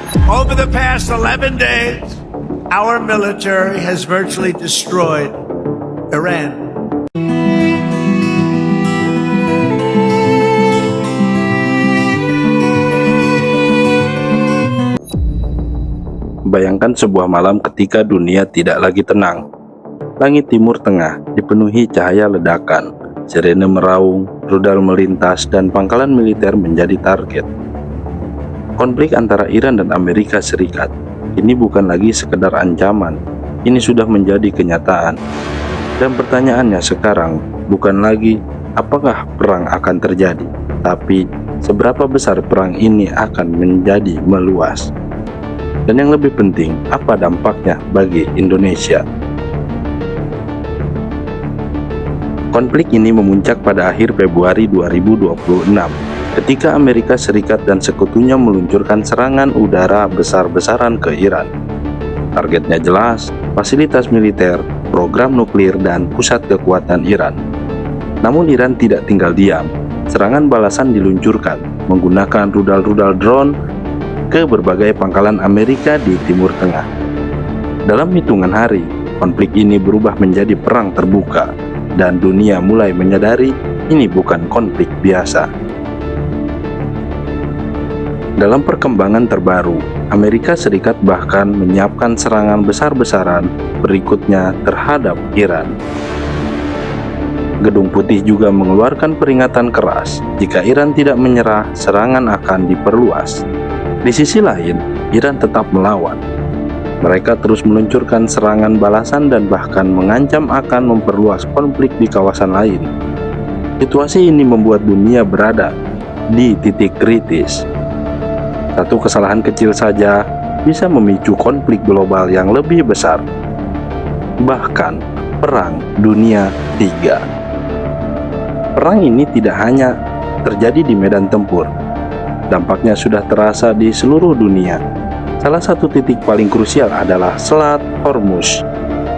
Over the past 11 days, our military has virtually destroyed Iran. Bayangkan sebuah malam ketika dunia tidak lagi tenang. Langit Timur Tengah dipenuhi cahaya ledakan, sirene meraung, rudal melintas, dan pangkalan militer menjadi target. Konflik antara Iran dan Amerika Serikat ini bukan lagi sekedar ancaman, ini sudah menjadi kenyataan. Dan pertanyaannya sekarang bukan lagi apakah perang akan terjadi, tapi seberapa besar perang ini akan menjadi meluas. Dan yang lebih penting, apa dampaknya bagi Indonesia? Konflik ini memuncak pada akhir Februari 2026 ketika Amerika Serikat dan sekutunya meluncurkan serangan udara besar-besaran ke Iran. Targetnya jelas, fasilitas militer, program nuklir, dan pusat kekuatan Iran. Namun Iran tidak tinggal diam. Serangan balasan diluncurkan menggunakan rudal-rudal drone ke berbagai pangkalan Amerika di Timur Tengah. Dalam hitungan hari, konflik ini berubah menjadi perang terbuka, dan dunia mulai menyadari ini bukan konflik biasa. Dalam perkembangan terbaru, Amerika Serikat bahkan menyiapkan serangan besar-besaran berikutnya terhadap Iran. Gedung Putih juga mengeluarkan peringatan keras, jika Iran tidak menyerah, serangan akan diperluas. Di sisi lain, Iran tetap melawan. Mereka terus meluncurkan serangan balasan dan bahkan mengancam akan memperluas konflik di kawasan lain. Situasi ini membuat dunia berada di titik kritis. Satu kesalahan kecil saja bisa memicu konflik global yang lebih besar. Bahkan, Perang Dunia III. Perang ini tidak hanya terjadi di medan tempur. Dampaknya sudah terasa di seluruh dunia. Salah satu titik paling krusial adalah Selat Hormuz.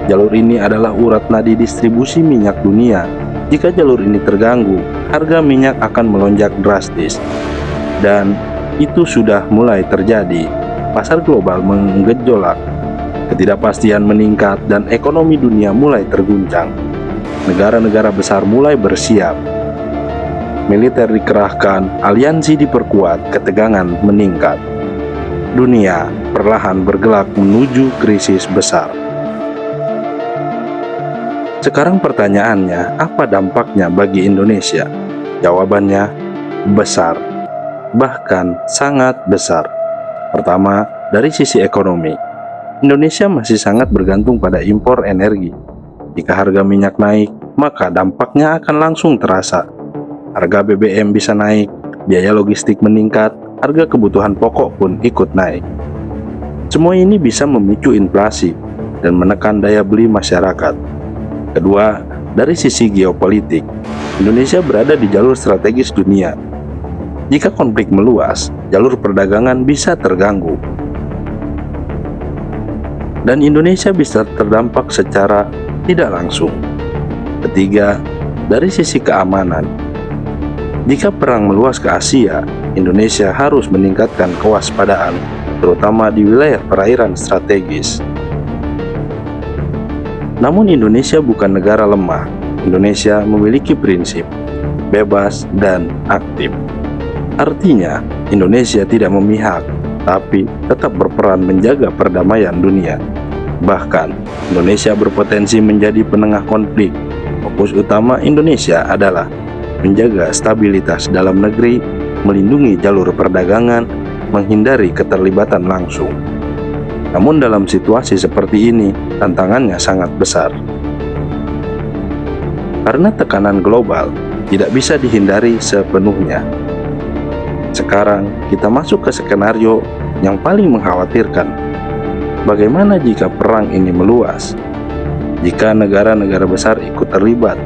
Jalur ini adalah urat nadi distribusi minyak dunia. Jika jalur ini terganggu, harga minyak akan melonjak drastis. Dan itu sudah mulai terjadi. Pasar global menggejolak, ketidakpastian meningkat, dan ekonomi dunia mulai terguncang. Negara-negara besar mulai bersiap. Militer dikerahkan, aliansi diperkuat, ketegangan meningkat. Dunia perlahan bergerak menuju krisis besar. Sekarang pertanyaannya, apa dampaknya bagi Indonesia? Jawabannya, besar. Bahkan sangat besar. Pertama, dari sisi ekonomi. Indonesia masih sangat bergantung pada impor energi. Jika harga minyak naik, maka dampaknya akan langsung terasa. Harga BBM bisa naik, biaya logistik meningkat, harga kebutuhan pokok pun ikut naik. Semua ini bisa memicu inflasi dan menekan daya beli masyarakat. Kedua, dari sisi geopolitik, Indonesia berada di jalur strategis dunia. Jika konflik meluas, jalur perdagangan bisa terganggu. Dan Indonesia bisa terdampak secara tidak langsung. Ketiga, dari sisi keamanan, jika perang meluas ke Asia, Indonesia harus meningkatkan kewaspadaan, terutama di wilayah perairan strategis. Namun Indonesia bukan negara lemah. Indonesia memiliki prinsip bebas dan aktif. Artinya, Indonesia tidak memihak, tapi tetap berperan menjaga perdamaian dunia. Bahkan, Indonesia berpotensi menjadi penengah konflik. Fokus utama Indonesia adalah menjaga stabilitas dalam negeri, melindungi jalur perdagangan, menghindari keterlibatan langsung. Namun dalam situasi seperti ini, tantangannya sangat besar. Karena tekanan global tidak bisa dihindari sepenuhnya. Sekarang kita masuk ke skenario yang paling mengkhawatirkan. Bagaimana jika perang ini meluas? Jika negara-negara besar ikut terlibat,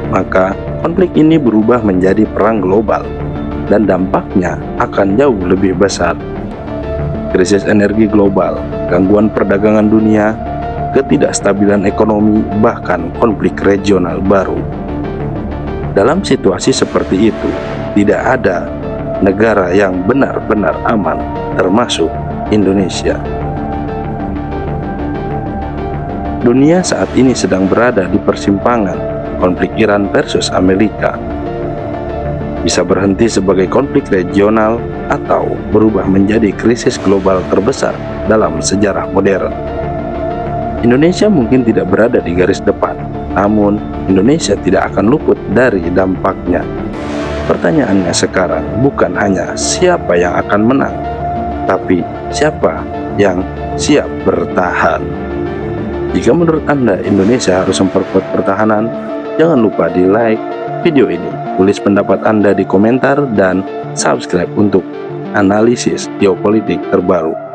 maka konflik ini berubah menjadi perang global dan dampaknya akan jauh lebih besar. Krisis energi global, gangguan perdagangan dunia, ketidakstabilan ekonomi, bahkan konflik regional baru. Dalam situasi seperti itu, tidak ada negara yang benar-benar aman, termasuk Indonesia. Dunia saat ini sedang berada di persimpangan konflik Iran versus Amerika. Bisa berhenti sebagai konflik regional atau berubah menjadi krisis global terbesar dalam sejarah modern. Indonesia mungkin tidak berada di garis depan, namun Indonesia tidak akan luput dari dampaknya. Pertanyaannya sekarang bukan hanya siapa yang akan menang, tapi siapa yang siap bertahan. Jika menurut Anda Indonesia harus memperkuat pertahanan, jangan lupa di like video ini, tulis pendapat Anda di komentar, dan subscribe untuk analisis geopolitik terbaru.